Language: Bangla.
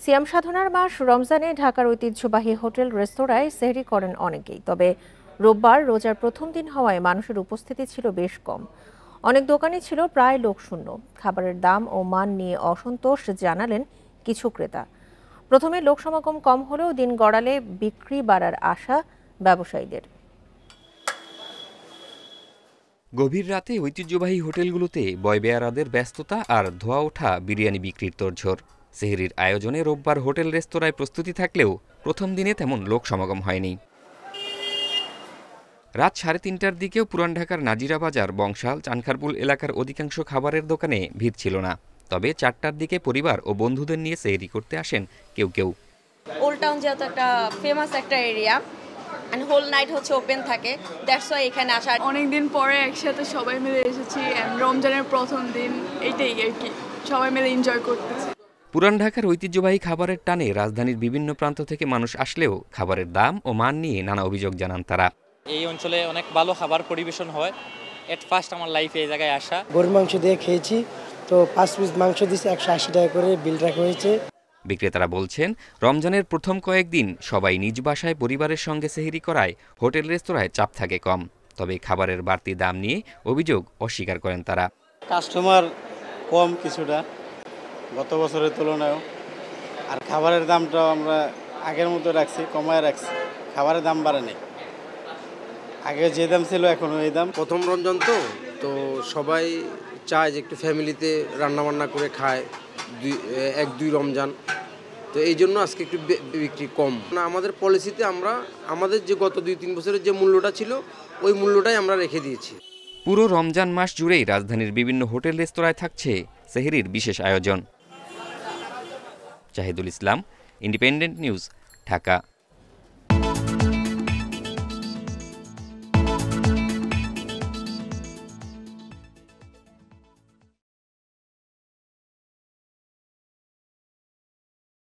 সিয়াম সাধনার মাস রমজানে ঢাকার ঐতিহ্যবাহী হোটেল রেস্তোরাঁয় সেহরি করেন অনেকেই। তবে রোববার রোজার প্রথম দিন হওয়ায় মানুষের উপস্থিতি ছিল বেশ কম। অনেক দোকানই ছিল প্রায় লোকশূন্য। খাবারের দাম ও মান নিয়ে অসন্তোষ জানালেন কিছু ক্রেতা। প্রথমে লোক সমাগম কম হলেও দিন গড়ালে বিক্রি বাড়ার আশা ব্যবসায়ীদের। গভীর রাতে ঐতিহ্যবাহী হোটেলগুলোতে বয়বেয়ারাদের ব্যস্ততা আর ধোয়া ওঠা বিরিয়ানি বিক্রির তোড়জোড়। সেহরির আয়োজনে রোববার হোটেল রেস্তোরাঁয় প্রস্তুতি থাকলেও প্রথম দিনে তেমন লোক সমাগম হয়নি। রাত 3:30টার দিকেও পুরান ঢাকার নাজিরা বাজার, বংশাল, চানখারপুল এলাকার অধিকাংশ খাবারের দোকানে ভিড় ছিল না। তবে 4টার দিকে পরিবার ও বন্ধুদের নিয়ে সেহরি করতে আসেন কেউ কেউ। ওল্ড টাউন যেহেতু একটা ফেমাস একটা এরিয়া, এন্ড হোল নাইট হচ্ছে ওপেন থাকে, দ্যাটস ওয়াই এখানে আসা। অনেকদিন পরে একসাথে সবাই মিলে এসেছি, রমজানের প্রথম দিন, এইটাই আর কি, সবাই মিলে এনজয় করতেছি। পুরান ঢাকার ঐতিহ্যবাহী খাবারের টানে রাজধানীর বিভিন্ন প্রান্ত থেকে মানুষ আসলেও খাবারের দাম ও মান নিয়ে নানা অভিযোগ জানান তারা। এই অঞ্চলে অনেক ভালো খাবার পরিবেশন হয়। এট ফার্স্ট আমার লাইফে এই জায়গায় আসা। গরুর মাংস দিয়ে খেয়েছি, তো 5 পিস মাংস দিয়েছে, 180 টাকা করে বিল রাখা হয়েছে। বিক্রেতারা বলছেন, রমজানের প্রথম কয়েকদিন সবাই নিজ বাসায় পরিবারের সঙ্গে সেহরি করায় হোটেল রেস্তোরাঁয় চাপ থাকে কম। তবে খাবারের বাড়তি দাম নিয়ে অভিযোগ অস্বীকার করেন তারা। কাস্টমার কম কিছুটা গত বছরের তুলনায়ও, আর খাবারের দামটাও আমরা আগের মতো রাখছি, কমায় রাখছি, খাবারের দাম বাড়ে নেই। আগে যে দাম ছিল এখনও এই দাম। প্রথম রমজান তো সবাই চায় যে একটু ফ্যামিলিতে রান্নাবান্না করে খায়, 1-2 রমজান, তো এই জন্য আজকে একটু বিক্রি কম। না, আমাদের পলিসিতে আমরা আমাদের যে গত 2-3 বছরের যে মূল্যটা ছিল ওই মূল্যটাই আমরা রেখে দিয়েছি। পুরো রমজান মাস জুড়েই রাজধানীর বিভিন্ন হোটেল রেস্তোরাঁয় থাকছে সেহরির বিশেষ আয়োজন। জাহিদুল ইসলাম, ইন্ডিপেন্ডেন্ট নিউজ, ঢাকা।